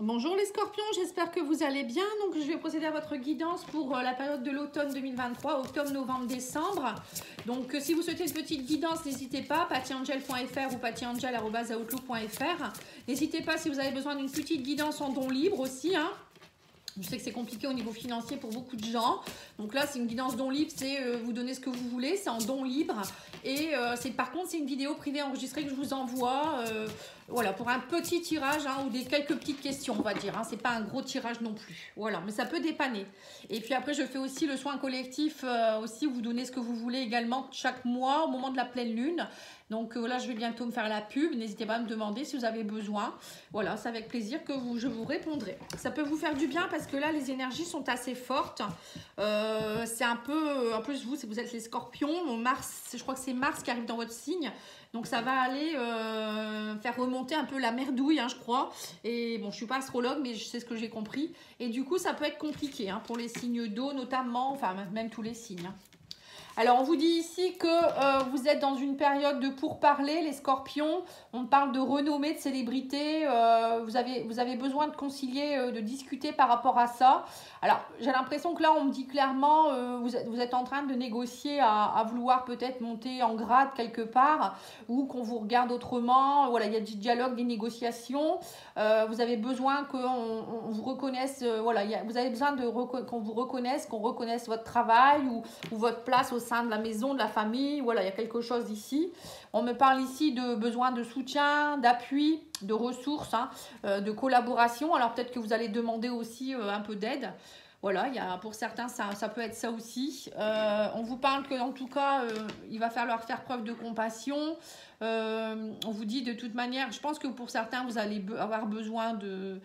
Bonjour les scorpions, j'espère que vous allez bien. Donc je vais procéder à votre guidance pour la période de l'automne 2023, octobre, novembre, décembre. Donc si vous souhaitez une petite guidance, n'hésitez pas, pattyangel.fr ou pattyangel@outlook.fr. N'hésitez pas si vous avez besoin d'une petite guidance en don libre aussi, hein. Je sais que c'est compliqué au niveau financier pour beaucoup de gens. Donc là, c'est une guidance don libre, c'est vous donner ce que vous voulez, c'est en don libre. Et par contre, c'est une vidéo privée enregistrée que je vous envoie. Voilà, pour un petit tirage hein, ou quelques petites questions, on va dire. Hein. C'est pas un gros tirage non plus. Voilà, mais ça peut dépanner. Et puis après, je fais aussi le soin collectif, aussi, vous donnez ce que vous voulez également chaque mois au moment de la pleine lune. Donc là, je vais bientôt me faire la pub. N'hésitez pas à me demander si vous avez besoin. Voilà, c'est avec plaisir que je vous répondrai. Ça peut vous faire du bien parce que là, les énergies sont assez fortes. C'est un peu... En plus, vous êtes les scorpions. Mars, je crois que c'est Mars qui arrive dans votre signe. Donc ça va aller faire remonter un peu la merdouille, hein, je crois. Et bon, je suis pas astrologue, mais je sais ce que j'ai compris. Et du coup, ça peut être compliqué hein, pour les signes d'eau notamment. Enfin, même tous les signes. Hein. Alors, on vous dit ici que vous êtes dans une période de pourparlers, les scorpions. On parle de renommée, de célébrité. Vous avez besoin de concilier, de discuter par rapport à ça. Alors, j'ai l'impression que là, on me dit clairement, vous êtes en train de négocier à vouloir peut-être monter en grade quelque part ou qu'on vous regarde autrement. Voilà, il y a du dialogue, des négociations. Vous avez besoin qu'on vous reconnaisse. Voilà, vous avez besoin qu'on vous reconnaisse, qu'on reconnaisse votre travail ou votre place au sein de la maison, de la famille. Voilà, il y a quelque chose ici. On me parle ici de besoin de soutien, d'appui, de ressources, hein, de collaboration. Alors peut-être que vous allez demander aussi un peu d'aide. Voilà, pour certains, ça peut être ça aussi. On vous parle que, en tout cas, il va falloir faire preuve de compassion. On vous dit de toute manière, je pense que pour certains, vous allez avoir besoin de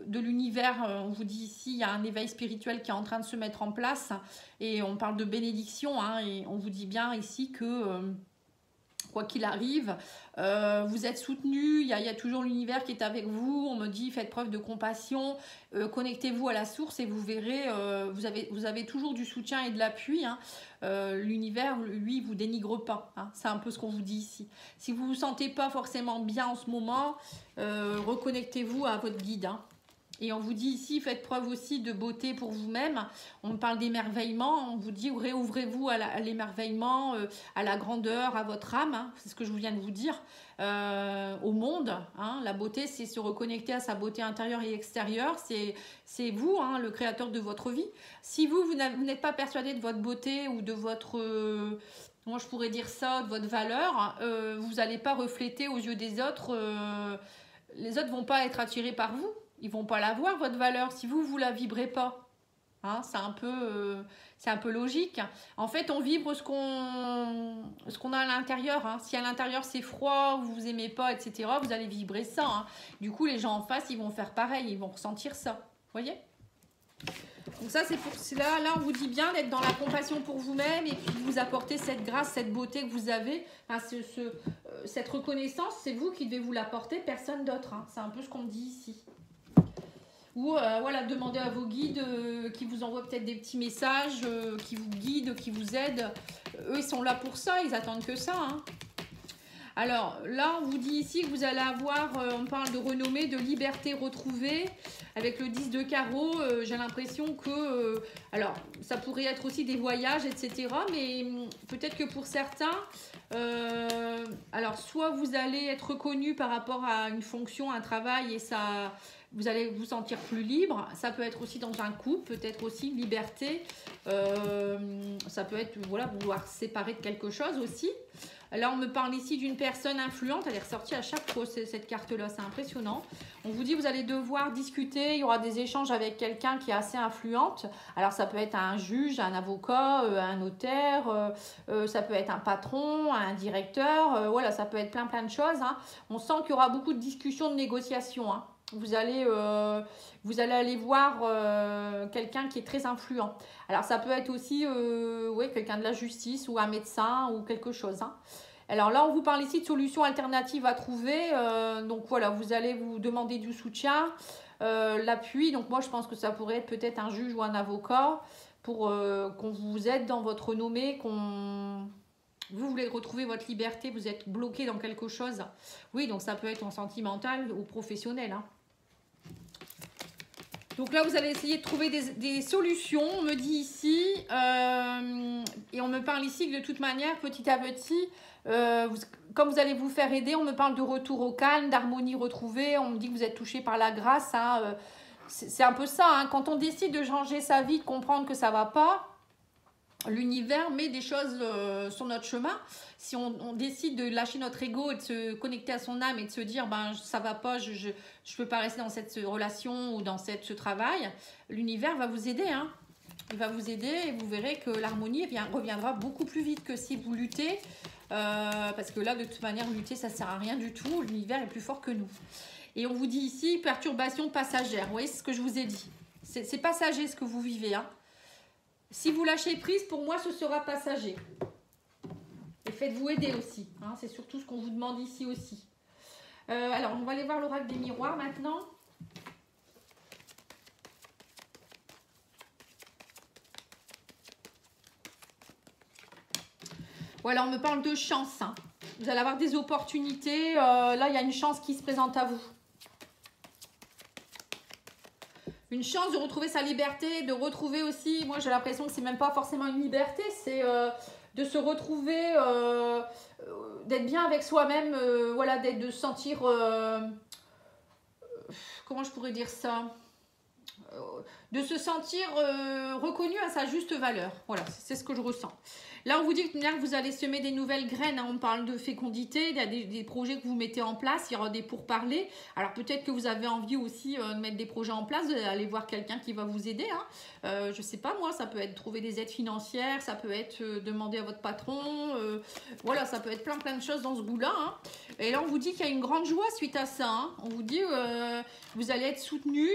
l'univers. On vous dit ici, il y a un éveil spirituel qui est en train de se mettre en place. Et on parle de bénédiction. Hein, et on vous dit bien ici que... quoi qu'il arrive, vous êtes soutenu, il y a toujours l'univers qui est avec vous. On me dit, faites preuve de compassion, connectez-vous à la source et vous verrez, vous avez toujours du soutien et de l'appui. Hein. L'univers, lui, vous dénigre pas. Hein. C'est un peu ce qu'on vous dit ici. Si vous ne vous sentez pas forcément bien en ce moment, reconnectez-vous à votre guide. Hein. Et on vous dit ici, faites preuve aussi de beauté pour vous-même. On me parle d'émerveillement. On vous dit, réouvrez-vous à l'émerveillement, à la grandeur, à votre âme. Hein. C'est ce que je viens de vous dire. Au monde. Hein. La beauté, c'est se reconnecter à sa beauté intérieure et extérieure. C'est vous, hein, le créateur de votre vie. Si vous n'êtes pas persuadé de votre beauté ou de votre... moi, je pourrais dire ça, de votre valeur, vous n'allez pas refléter aux yeux des autres. Les autres ne vont pas être attirés par vous. Ils ne vont pas la voir, votre valeur, si vous la vibrez pas. Hein, c'est un peu logique. En fait, on vibre ce qu'on a à l'intérieur. Hein. Si à l'intérieur c'est froid, vous aimez pas, etc., vous allez vibrer ça. Hein. Du coup, les gens en face, ils vont faire pareil, ils vont ressentir ça. Vous voyez ? Donc ça, c'est pour cela. Là, on vous dit bien d'être dans la compassion pour vous-même et puis de vous apporter cette grâce, cette beauté que vous avez. Enfin, cette reconnaissance, c'est vous qui devez vous l'apporter, personne d'autre. Hein. C'est un peu ce qu'on me dit ici. Ou voilà, demandez à vos guides qui vous envoient peut-être des petits messages, qui vous guident, qui vous aident. Eux, ils sont là pour ça, ils attendent que ça. Hein. Alors là, on vous dit ici que vous allez avoir, on parle de renommée, de liberté retrouvée. Avec le 10 de carreau, j'ai l'impression que, alors ça pourrait être aussi des voyages, etc. Mais peut-être que pour certains, alors soit vous allez être reconnu par rapport à une fonction, un travail et ça... Vous allez vous sentir plus libre. Ça peut être aussi dans un couple, peut-être aussi une liberté. Ça peut être, voilà, vouloir se séparer de quelque chose aussi. Là, on me parle ici d'une personne influente. Elle est ressortie à chaque fois, cette carte-là. C'est impressionnant. On vous dit, vous allez devoir discuter. Il y aura des échanges avec quelqu'un qui est assez influente. Alors, ça peut être un juge, un avocat, un notaire. Ça peut être un patron, un directeur. Voilà, ça peut être plein de choses. Hein. On sent qu'il y aura beaucoup de discussions, de négociations. Hein. Vous allez aller voir quelqu'un qui est très influent. Alors, ça peut être aussi quelqu'un de la justice ou un médecin ou quelque chose. Hein. Alors là, on vous parle ici de solutions alternatives à trouver. Donc voilà, vous allez vous demander du soutien, l'appui. Donc moi, je pense que ça pourrait être peut-être un juge ou un avocat pour qu'on vous aide dans votre renommée, Vous voulez retrouver votre liberté, vous êtes bloqué dans quelque chose. Oui, donc ça peut être en sentimental ou professionnel. Hein. Donc là, vous allez essayer de trouver des solutions, on me dit ici. Et on me parle ici que de toute manière, petit à petit, comme vous allez vous faire aider, on me parle de retour au calme, d'harmonie retrouvée. On me dit que vous êtes touché par la grâce. Hein, c'est un peu ça. Hein, quand on décide de changer sa vie, de comprendre que ça ne va pas, l'univers met des choses sur notre chemin. Si on décide de lâcher notre ego et de se connecter à son âme et de se dire ben ça va pas, je peux pas rester dans cette relation ou dans ce travail, l'univers va vous aider. Hein. Il va vous aider et vous verrez que l'harmonie reviendra beaucoup plus vite que si vous luttez. Parce que là, de toute manière, lutter, ça sert à rien du tout. L'univers est plus fort que nous. Et on vous dit ici, perturbation passagère. Vous voyez ce que je vous ai dit. C'est passager ce que vous vivez. Hein. Si vous lâchez prise, pour moi, ce sera passager. Et faites-vous aider aussi. Hein, c'est surtout ce qu'on vous demande ici aussi. Alors, on va aller voir l'oracle des miroirs maintenant. Voilà, on me parle de chance. Hein. Vous allez avoir des opportunités. Là, il y a une chance qui se présente à vous. Une chance de retrouver sa liberté, de retrouver aussi, moi j'ai l'impression que c'est même pas forcément une liberté, c'est de se retrouver, d'être bien avec soi-même, voilà, de se sentir, comment je pourrais dire ça, de se sentir reconnu à sa juste valeur. Voilà, c'est ce que je ressens. Là, on vous dit que vous allez semer des nouvelles graines. Hein. On parle de fécondité, il y a des projets que vous mettez en place, il y aura des pourparlers. Alors, peut-être que vous avez envie aussi de mettre des projets en place, d'aller voir quelqu'un qui va vous aider. Hein. Je ne sais pas, moi, ça peut être trouver des aides financières, ça peut être demander à votre patron. Voilà, ça peut être plein de choses dans ce goût-là. Hein. Et là, on vous dit qu'il y a une grande joie suite à ça. Hein. On vous dit vous allez être soutenu.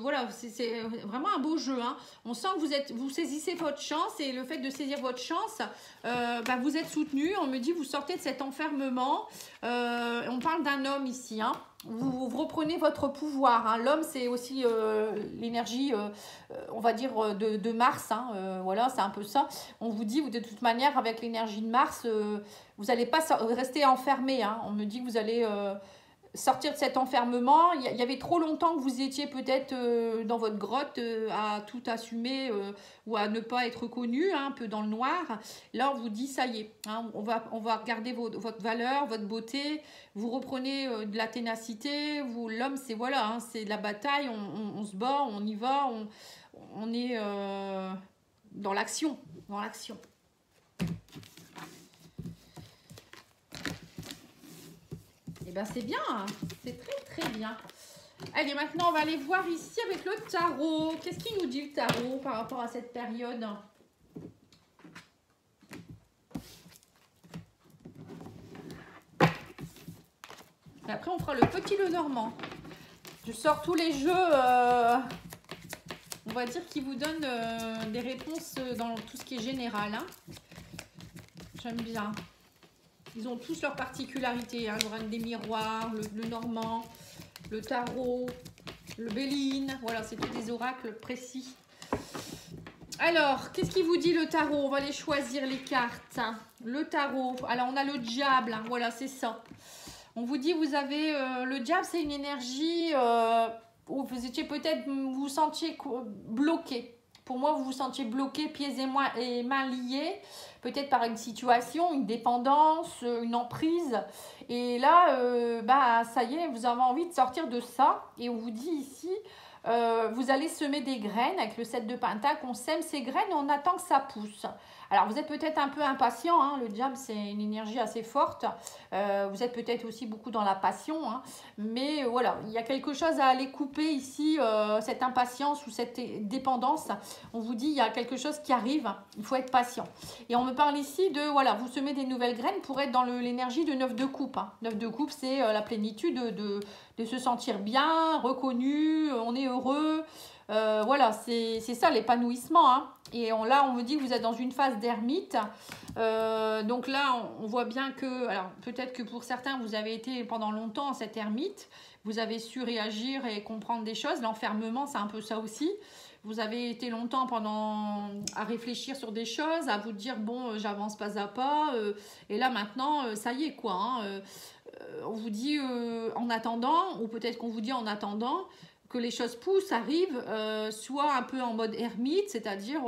Voilà, c'est vraiment un beau jeu. Hein. On sent que vous saisissez votre chance et le fait de saisir votre chance, vous êtes soutenu. On me dit vous sortez de cet enfermement. On parle d'un homme ici. Hein. Vous reprenez votre pouvoir. Hein. L'homme, c'est aussi l'énergie, on va dire, de Mars. Hein. Voilà, c'est un peu ça. On vous dit, de toute manière, avec l'énergie de Mars, vous n'allez pas rester enfermé. Hein. On me dit que vous allez sortir de cet enfermement. Il y avait trop longtemps que vous étiez peut-être dans votre grotte à tout assumer ou à ne pas être reconnu, hein, un peu dans le noir. Là, on vous dit, ça y est, hein, on va regarder votre valeur, votre beauté. Vous reprenez de la ténacité. L'homme, c'est voilà, hein, c'est de la bataille. On se bat, on y va. On est dans l'action. Dans l'action. Ben c'est bien, hein. C'est très bien. Allez, maintenant on va aller voir ici avec le tarot. Qu'est-ce qu'il nous dit le tarot par rapport à cette période? Et après on fera le petit Lenormand. Je sors tous les jeux, on va dire, qui vous donnent des réponses dans tout ce qui est général. Hein. J'aime bien. Ils ont tous leurs particularités, hein, l'oracle des miroirs, le normand, le tarot, le béline. Voilà, c'est tous des oracles précis. Alors, qu'est-ce qui vous dit le tarot? On va aller choisir les cartes. Hein. Le tarot, alors on a le diable, hein, voilà, c'est ça. On vous dit, vous avez le diable, c'est une énergie où vous étiez peut-être, vous vous sentiez bloqué. Pour moi, vous vous sentiez bloqué, pieds et mains liés. Peut-être par une situation, une dépendance, une emprise. Et là, ça y est, vous avez envie de sortir de ça. Et on vous dit ici, vous allez semer des graines. Avec le 7 de Pentacle, on sème ces graines et on attend que ça pousse. Alors, vous êtes peut-être un peu impatient. Hein, le diable, c'est une énergie assez forte. Vous êtes peut-être aussi beaucoup dans la passion. Hein, mais voilà, il y a quelque chose à aller couper ici, cette impatience ou cette dépendance. On vous dit, il y a quelque chose qui arrive. Il faut être patient. Et on me parle ici de, voilà, vous semez des nouvelles graines pour être dans l'énergie de 9 de coupe. Hein. 9 de coupe, c'est la plénitude de se sentir bien, reconnu, on est heureux. Voilà, c'est ça l'épanouissement. Hein. Et là, on me dit que vous êtes dans une phase d'ermite. Donc là, on voit bien que, alors peut-être que pour certains, vous avez été pendant longtemps en cette ermite. Vous avez su réagir et comprendre des choses. L'enfermement, c'est un peu ça aussi. Vous avez été longtemps à réfléchir sur des choses, à vous dire, bon, j'avance pas à pas. Et là, maintenant, ça y est, quoi. Hein, on vous dit en attendant, ou peut-être qu'on vous dit en attendant, que les choses poussent, arrivent, soit un peu en mode ermite, c'est-à-dire,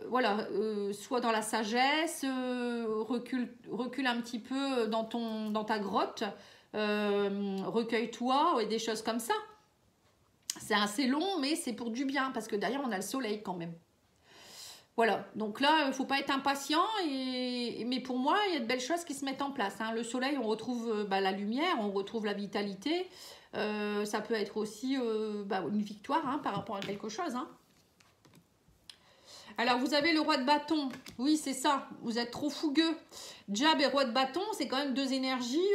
voilà, soit dans la sagesse, recule un petit peu dans ta grotte, recueille-toi, et des choses comme ça. C'est assez long, mais c'est pour du bien, parce que derrière, on a le soleil quand même. Voilà, donc là, il ne faut pas être impatient, mais pour moi, il y a de belles choses qui se mettent en place. Hein. Le soleil, on retrouve la lumière, on retrouve la vitalité. Ça peut être aussi une victoire hein, par rapport à quelque chose. Hein. Alors, vous avez le roi de bâton. Oui, c'est ça. Vous êtes trop fougueux. Diable et roi de bâton, c'est quand même deux énergies.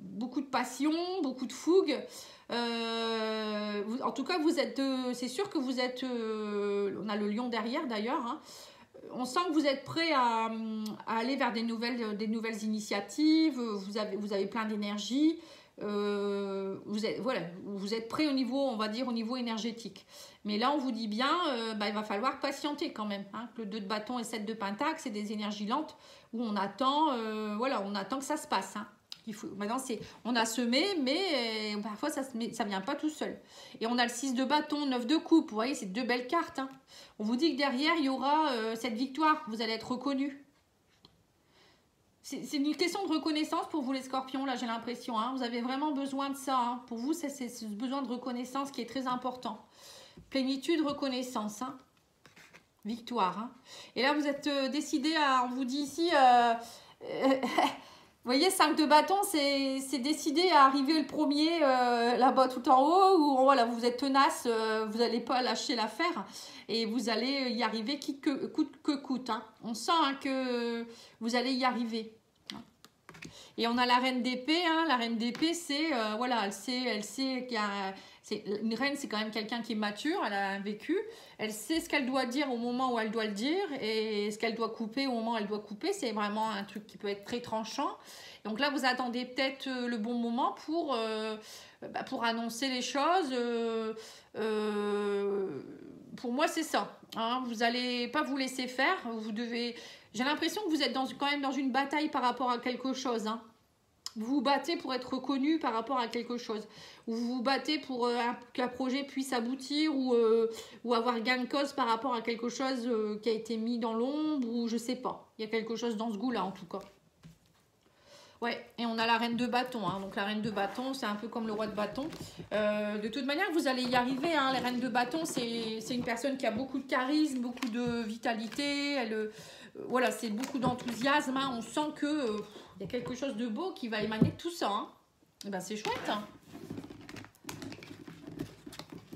Beaucoup de passion, beaucoup de fougue. En tout cas, vous êtes, c'est sûr que vous êtes, on a le lion derrière d'ailleurs, hein. On sent que vous êtes prêt à aller vers des nouvelles initiatives, vous avez plein d'énergie, vous êtes prêt au niveau, on va dire, au niveau énergétique. Mais là, on vous dit bien, il va falloir patienter quand même. Hein. Le 2 de bâton et 7 de pentacle, c'est des énergies lentes où on attend, on attend que ça se passe. Hein. Maintenant, on a semé, mais parfois, ça ne vient pas tout seul. Et on a le 6 de bâton, 9 de coupe. Vous voyez, c'est deux belles cartes. Hein. On vous dit que derrière, il y aura cette victoire. Vous allez être reconnu. C'est une question de reconnaissance pour vous, les scorpions, là, j'ai l'impression. Hein. Vous avez vraiment besoin de ça. Hein. Pour vous, c'est ce besoin de reconnaissance qui est très important. Plénitude, reconnaissance. Hein. Victoire. Hein. Et là, vous êtes décidé à... On vous dit ici... Vous voyez, 5 de bâton, c'est décidé à arriver le premier là-bas tout en haut, où voilà, vous êtes tenace, vous n'allez pas lâcher l'affaire et vous allez y arriver coûte que coûte. Hein. On sent hein, que vous allez y arriver. Et on a la reine d'épée. Hein. La reine d'épée, c'est, elle sait qu'il y a... Une reine, c'est quand même quelqu'un qui est mature, elle a un vécu, elle sait ce qu'elle doit dire au moment où elle doit le dire et ce qu'elle doit couper au moment où elle doit couper. C'est vraiment un truc qui peut être très tranchant. Donc là, vous attendez peut-être le bon moment pour annoncer les choses. Pour moi, c'est ça. Hein. Vous n'allez pas vous laisser faire. J'ai l'impression que vous êtes quand même dans une bataille par rapport à quelque chose. Hein. Vous vous battez pour être reconnu par rapport à quelque chose. Ou vous vous battez pour qu'un projet puisse aboutir ou avoir gain de cause par rapport à quelque chose qui a été mis dans l'ombre ou je sais pas. Il y a quelque chose dans ce goût-là en tout cas. Ouais, et on a la reine de bâton. Hein. Donc la reine de bâton, c'est un peu comme le roi de bâton. De toute manière, vous allez y arriver. Hein. Les reines de bâton, c'est une personne qui a beaucoup de charisme, beaucoup de vitalité. Voilà, c'est beaucoup d'enthousiasme. Hein. On sent que... il y a quelque chose de beau qui va émaner de tout ça. Hein. Et ben, c'est chouette. Hein.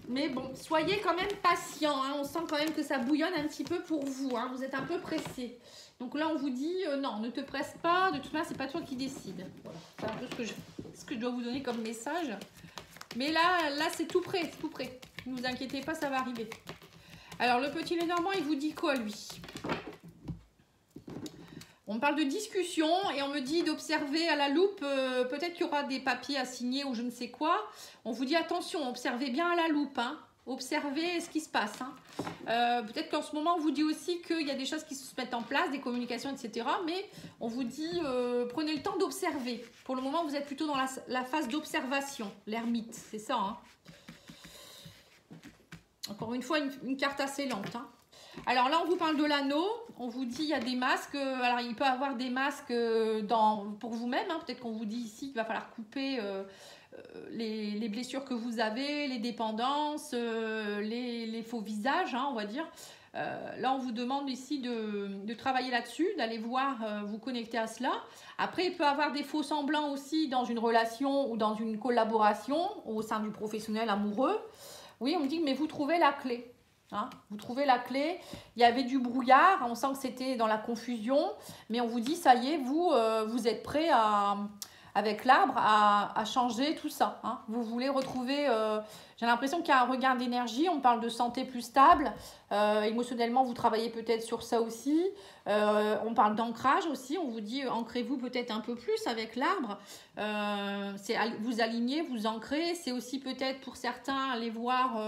Mais bon, soyez quand même patient. Hein. On sent quand même que ça bouillonne un petit peu pour vous. Hein. Vous êtes un peu pressé. Donc là, on vous dit, non, ne te presse pas. De toute manière, c'est pas toi qui décide. Voilà. C'est un peu ce que je dois vous donner comme message. Mais là c'est tout prêt. C'est tout prêt. Ne vous inquiétez pas, ça va arriver. Alors, le petit Lénormand, il vous dit quoi, lui ? On parle de discussion et on me dit d'observer à la loupe, peut-être qu'il y aura des papiers à signer ou je ne sais quoi. On vous dit attention, observez bien à la loupe, hein. Observez ce qui se passe. Hein. Peut-être qu'en ce moment, on vous dit aussi qu'il y a des choses qui se mettent en place, des communications, etc. Mais on vous dit, prenez le temps d'observer. Pour le moment, vous êtes plutôt dans la phase d'observation, l'ermite, c'est ça. Hein. Encore une fois, une carte assez lente. Hein. Alors là, on vous parle de l'anneau. On vous dit il y a des masques. Alors, il peut y avoir des masques pour vous-même. Hein. Peut-être qu'on vous dit ici qu'il va falloir couper les blessures que vous avez, les dépendances, les faux visages, hein, on va dire. Là, on vous demande ici de travailler là-dessus, d'aller voir, vous connecter à cela. Après, il peut y avoir des faux semblants aussi dans une relation ou dans une collaboration au sein du professionnel amoureux. Oui, on me dit, mais vous trouvez la clé. Hein, vous trouvez la clé, il y avait du brouillard, on sent que c'était dans la confusion, mais on vous dit, ça y est, vous êtes prêt avec l'arbre à changer tout ça. Hein. Vous voulez retrouver, j'ai l'impression qu'il y a un regain d'énergie, on parle de santé plus stable, émotionnellement vous travaillez peut-être sur ça aussi, on parle d'ancrage aussi, on vous dit ancrez-vous peut-être un peu plus avec l'arbre, vous alignez, vous ancrez, c'est aussi peut-être pour certains aller voir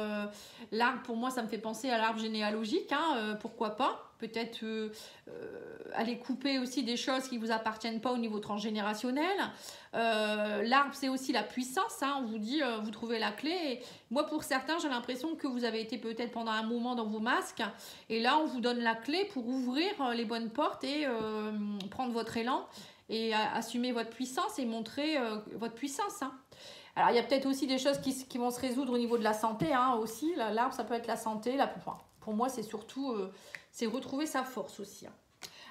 l'arbre, pour moi ça me fait penser à l'arbre généalogique, hein, pourquoi pas. Peut-être aller couper aussi des choses qui ne vous appartiennent pas au niveau transgénérationnel. L'arbre, c'est aussi la puissance. Hein. On vous dit, vous trouvez la clé. Et moi, pour certains, j'ai l'impression que vous avez été peut-être pendant un moment dans vos masques. Et là, on vous donne la clé pour ouvrir les bonnes portes et prendre votre élan et assumer votre puissance et montrer votre puissance. Hein. Alors, il y a peut-être aussi des choses qui vont se résoudre au niveau de la santé. Hein, aussi, l'arbre, ça peut être la santé. Pour moi, c'est surtout c'est retrouver sa force aussi. Hein.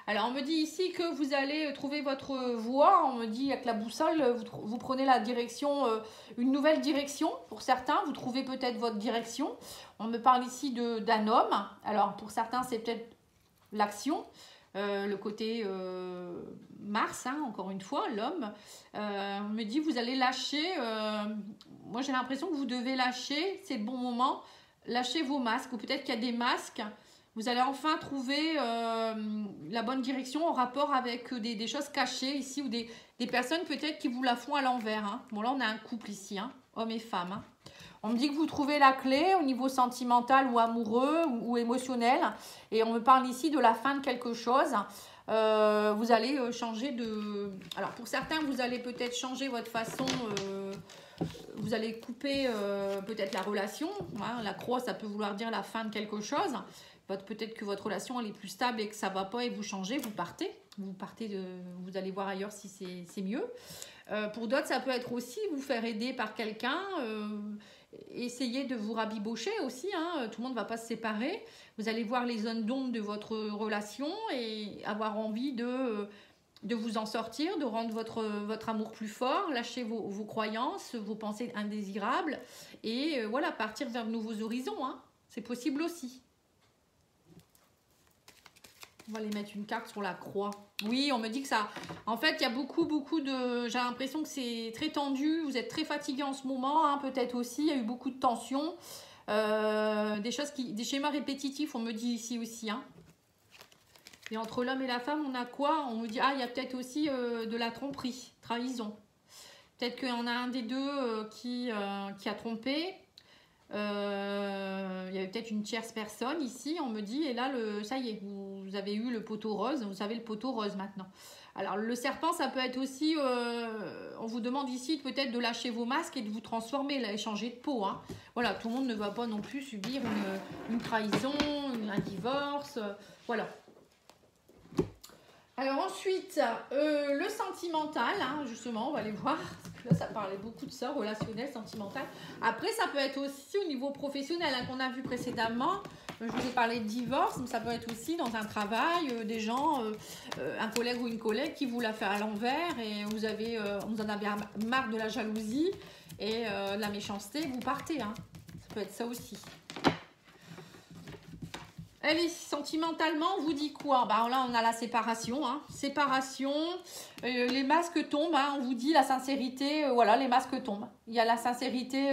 Alors, on me dit ici que vous allez trouver votre voie. On me dit avec la boussole, vous prenez la direction, une nouvelle direction. Pour certains, vous trouvez peut-être votre direction. On me parle ici d'un homme. Alors, pour certains, c'est peut-être l'action. Le côté Mars, hein, encore une fois, l'homme. On me dit, vous allez lâcher. Moi, j'ai l'impression que vous devez lâcher. C'est le bon moment. Lâchez vos masques. Ou peut-être qu'il y a des masques. Vous allez enfin trouver la bonne direction en rapport avec des choses cachées ici ou des personnes peut-être qui vous la font à l'envers. Hein. Bon, là, on a un couple ici, hein, homme et femme. Hein. On me dit que vous trouvez la clé au niveau sentimental ou amoureux ou émotionnel. Et on me parle ici de la fin de quelque chose. Vous allez changer de... Alors, pour certains, vous allez peut-être changer votre façon... vous allez couper peut-être la relation. Hein. La croix, ça peut vouloir dire la fin de quelque chose. Peut-être que votre relation elle est plus stable et que ça ne va pas et vous changez, vous partez. Vous allez voir ailleurs si c'est mieux. Pour d'autres, ça peut être aussi vous faire aider par quelqu'un. Essayez de vous rabibocher aussi. Hein. Tout le monde ne va pas se séparer. Vous allez voir les zones d'ombre de votre relation et avoir envie de vous en sortir, de rendre votre amour plus fort, lâcher vos croyances, vos pensées indésirables et voilà, partir vers de nouveaux horizons. Hein. C'est possible aussi. On va les mettre une carte sur la croix. Oui, on me dit que ça... En fait, il y a beaucoup de... J'ai l'impression que c'est très tendu. Vous êtes très fatigué en ce moment, hein, peut-être aussi. Il y a eu beaucoup de tensions. Des schémas répétitifs, on me dit ici aussi. Hein. Et entre l'homme et la femme, on a quoi? On me dit, il y a peut-être aussi de la tromperie, trahison. Peut-être qu'il y en a un des deux qui a trompé. Il y avait peut-être une tierce personne ici, on me dit, et là, ça y est, vous avez eu le poteau rose, vous savez le poteau rose maintenant. Alors, le serpent, ça peut être aussi, on vous demande ici peut-être de lâcher vos masques et de vous transformer, là, et changer de peau. Hein. Voilà, tout le monde ne va pas non plus subir une trahison, un divorce, voilà. Alors ensuite, le sentimental, hein, justement, on va aller voir. Là, ça parlait beaucoup de ça, relationnel, sentimental. Après, ça peut être aussi au niveau professionnel, hein, qu'on a vu précédemment. Je vous ai parlé de divorce, mais ça peut être aussi dans un travail, des gens, un collègue ou une collègue qui vous l'a fait à l'envers et vous en avez marre de la jalousie et de la méchanceté, vous partez. Hein. Ça peut être ça aussi. Allez, sentimentalement, on vous dit quoi? Là, on a la séparation. Hein. Séparation, les masques tombent. Hein. On vous dit la sincérité. Voilà, les masques tombent. Il y a la sincérité.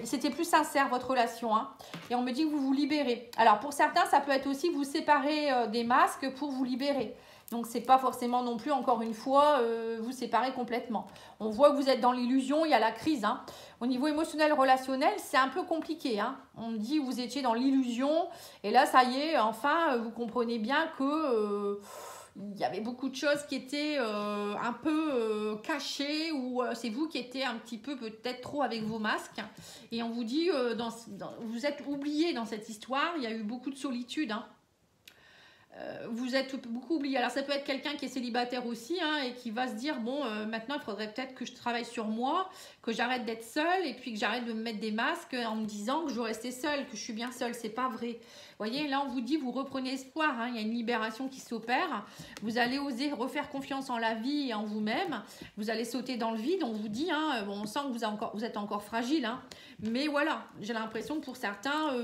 C'était plus sincère, votre relation. Hein. Et on me dit que vous vous libérez. Alors, pour certains, ça peut être aussi vous séparer des masques pour vous libérer. Donc, ce n'est pas forcément non plus, encore une fois, vous séparer complètement. On voit que vous êtes dans l'illusion, il y a la crise. Hein. Au niveau émotionnel, relationnel, c'est un peu compliqué. Hein. On me dit que vous étiez dans l'illusion. Et là, ça y est, enfin, vous comprenez bien que... il y avait beaucoup de choses qui étaient un peu cachées ou c'est vous qui étiez un petit peu peut-être trop avec vos masques. Et on vous dit, vous êtes oublié dans cette histoire, il y a eu beaucoup de solitude. Hein. Vous êtes beaucoup oublié. Alors ça peut être quelqu'un qui est célibataire aussi hein, et qui va se dire bon maintenant il faudrait peut-être que je travaille sur moi, que j'arrête d'être seule et puis que j'arrête de me mettre des masques en me disant que je veux rester seule, que je suis bien seule. C'est pas vrai. Vous voyez là on vous dit vous reprenez espoir. Hein, il y a une libération qui s'opère. Vous allez oser refaire confiance en la vie et en vous-même. Vous allez sauter dans le vide. On vous dit hein, bon, on sent que vous êtes encore fragile. Hein, mais voilà j'ai l'impression que pour certains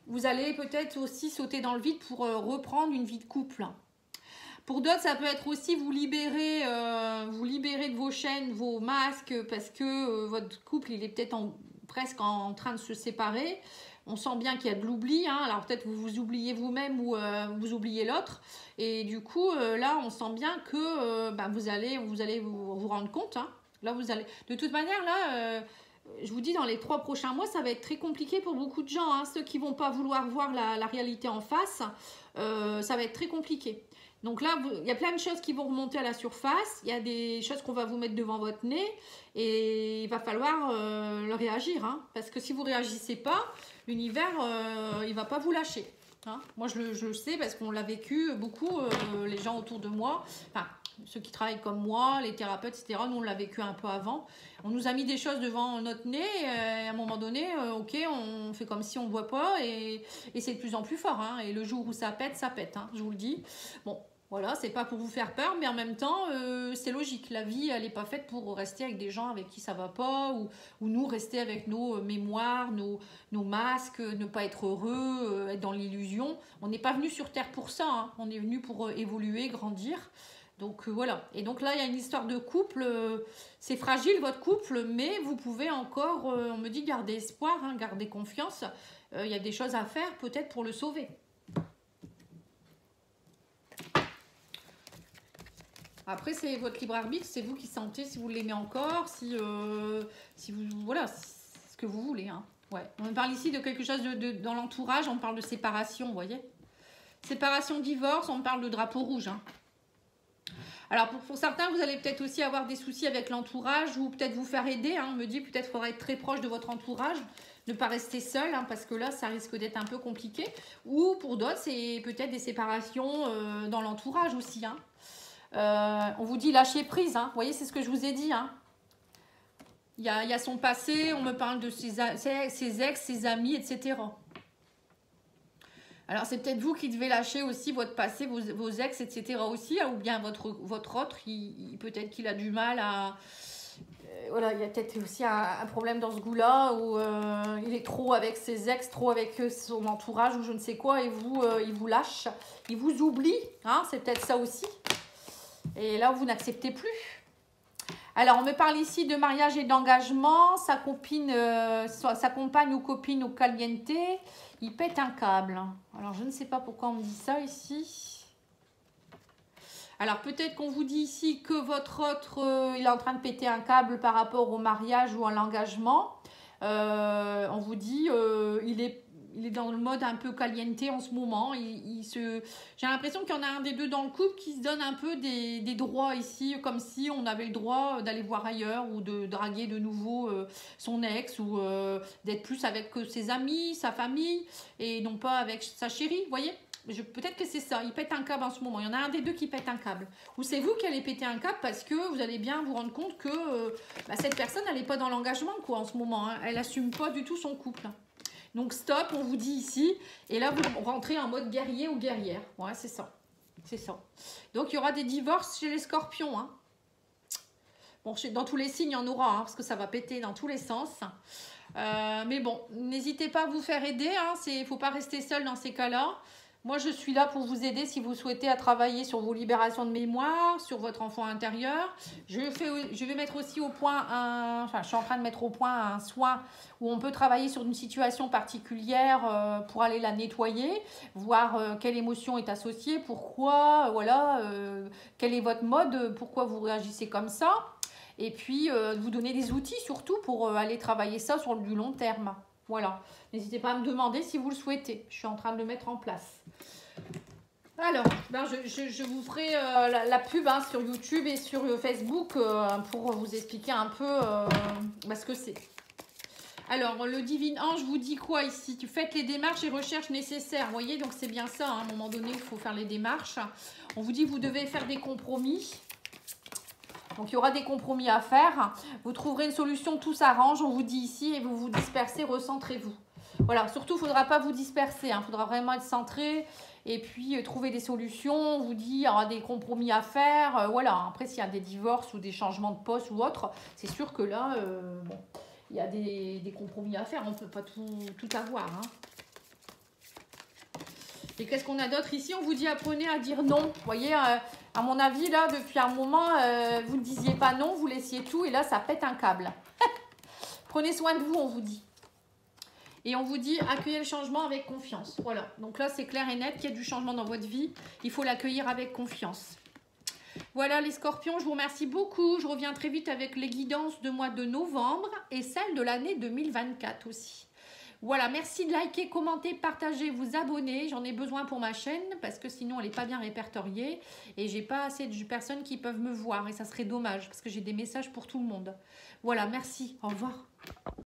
vous allez peut-être aussi sauter dans le vide pour reprendre une vie de couple. Pour d'autres, ça peut être aussi vous libérer de vos chaînes, vos masques, parce que votre couple, il est peut-être presque en train de se séparer. On sent bien qu'il y a de l'oubli. Hein. Alors peut-être vous vous oubliez vous-même ou vous oubliez l'autre. Et du coup, là, on sent bien que vous allez vous rendre compte. Hein. Là, vous allez... De toute manière, là... je vous dis, dans les 3 prochains mois, ça va être très compliqué pour beaucoup de gens. Hein. Ceux qui ne vont pas vouloir voir la réalité en face, ça va être très compliqué. Donc là, il y a plein de choses qui vont remonter à la surface. Il y a des choses qu'on va vous mettre devant votre nez. Et il va falloir réagir. Hein, parce que si vous ne réagissez pas, l'univers, il ne va pas vous lâcher. Hein. Moi, je le sais parce qu'on l'a vécu beaucoup, les gens autour de moi. Enfin, ceux qui travaillent comme moi, les thérapeutes, etc. Nous, on l'a vécu un peu avant. On nous a mis des choses devant notre nez. Et à un moment donné, ok, on fait comme si on ne voit pas. Et c'est de plus en plus fort. Hein, et le jour où ça pète, hein, je vous le dis. Bon. Voilà, c'est pas pour vous faire peur, mais en même temps, c'est logique. La vie, elle n'est pas faite pour rester avec des gens avec qui ça va pas, ou nous rester avec nos mémoires, nos masques, ne pas être heureux, être dans l'illusion. On n'est pas venu sur Terre pour ça, hein. On est venu pour évoluer, grandir. Donc voilà. Et donc là, il y a une histoire de couple. C'est fragile votre couple, mais vous pouvez encore, on me dit, garder espoir, hein, garder confiance. Il y a des choses à faire peut-être pour le sauver. Après, c'est votre libre arbitre, c'est vous qui sentez si vous l'aimez encore, si vous, voilà, ce que vous voulez. Hein. Ouais. On parle ici de quelque chose dans l'entourage, on parle de séparation, vous voyez. Séparation, divorce, on parle de drapeau rouge. Hein. Alors, pour certains, vous allez peut-être aussi avoir des soucis avec l'entourage ou peut-être vous faire aider. Hein. On me dit peut-être qu'il faudra être très proche de votre entourage, ne pas rester seul, hein, parce que là, ça risque d'être un peu compliqué. Ou pour d'autres, c'est peut-être des séparations dans l'entourage aussi, hein. On vous dit lâcher prise, hein. Vous voyez, c'est ce que je vous ai dit. Hein. Il y a son passé, on me parle de ses ex, ses amis, etc. Alors, c'est peut-être vous qui devez lâcher aussi votre passé, vos ex, etc. aussi, hein, ou bien votre autre, peut-être qu'il a du mal à... voilà, il y a peut-être aussi un problème dans ce goût-là, où il est trop avec ses ex, trop avec son entourage, ou je ne sais quoi, et il vous lâche, il vous oublie, hein, c'est peut-être ça aussi. Et là, vous n'acceptez plus. Alors, on me parle ici de mariage et d'engagement. Sa compagne ou copine ou caliente, il pète un câble. Alors, je ne sais pas pourquoi on me dit ça ici. Alors, peut-être qu'on vous dit ici que votre autre, il est en train de péter un câble par rapport au mariage ou à l'engagement. On vous dit, il est dans le mode un peu caliente en ce moment. J'ai l'impression qu'il y en a un des deux dans le couple qui se donne un peu des droits ici, comme si on avait le droit d'aller voir ailleurs ou de draguer de nouveau son ex ou d'être plus avec ses amis, sa famille et non pas avec sa chérie, vous voyez. Peut-être que c'est ça, il pète un câble en ce moment. Il y en a un des deux qui pète un câble. Ou c'est vous qui allez péter un câble parce que vous allez bien vous rendre compte que cette personne, elle n'est pas dans l'engagement quoi, en ce moment. Hein. Elle n'assume pas du tout son couple. Donc stop, on vous dit ici. Et là, vous rentrez en mode guerrier ou guerrière. Ouais, c'est ça. C'est ça. Donc, il y aura des divorces chez les scorpions. Hein. Bon, dans tous les signes, il y en aura. Hein, parce que ça va péter dans tous les sens. Mais bon, n'hésitez pas à vous faire aider. Il ne faut pas rester seul dans ces cas-là. Moi, je suis là pour vous aider si vous souhaitez à travailler sur vos libérations de mémoire, sur votre enfant intérieur. Je vais mettre aussi au point je suis en train de mettre au point un soin où on peut travailler sur une situation particulière pour aller la nettoyer, voir quelle émotion est associée, pourquoi, voilà, quel est votre mode, pourquoi vous réagissez comme ça. Et puis, vous donner des outils surtout pour aller travailler ça sur du long terme. Voilà, n'hésitez pas à me demander si vous le souhaitez. Je suis en train de le mettre en place. Alors, je vous ferai la pub sur YouTube et sur Facebook pour vous expliquer un peu ce que c'est. Alors, le divin ange vous dit quoi ici? Tu faites les démarches et recherches nécessaires. Vous voyez, donc c'est bien ça. Hein, à un moment donné, il faut faire les démarches. On vous dit que vous devez faire des compromis. Donc, il y aura des compromis à faire. Vous trouverez une solution, tout s'arrange, on vous dit ici, et vous vous dispersez, recentrez-vous. Voilà, surtout, il ne faudra pas vous disperser. Il faudra vraiment être centré et puis trouver des solutions. On vous dit, il y aura des compromis à faire. Voilà, après, s'il y a des divorces ou des changements de poste ou autre, c'est sûr que là, il y a des compromis à faire. On ne peut pas tout avoir. Hein. Et qu'est-ce qu'on a d'autre ici? On vous dit apprenez à dire non. Vous voyez, à mon avis, là, depuis un moment, vous ne disiez pas non, vous laissiez tout et là, ça pète un câble. Prenez soin de vous, on vous dit. Et on vous dit accueillez le changement avec confiance. Voilà, donc là, c'est clair et net qu'il y a du changement dans votre vie. Il faut l'accueillir avec confiance. Voilà les scorpions, je vous remercie beaucoup. Je reviens très vite avec les guidances de mois de novembre et celles de l'année 2024 aussi. Voilà, merci de liker, commenter, partager, vous abonner. J'en ai besoin pour ma chaîne parce que sinon elle n'est pas bien répertoriée et j'ai pas assez de personnes qui peuvent me voir et ça serait dommage parce que j'ai des messages pour tout le monde. Voilà, merci, au revoir.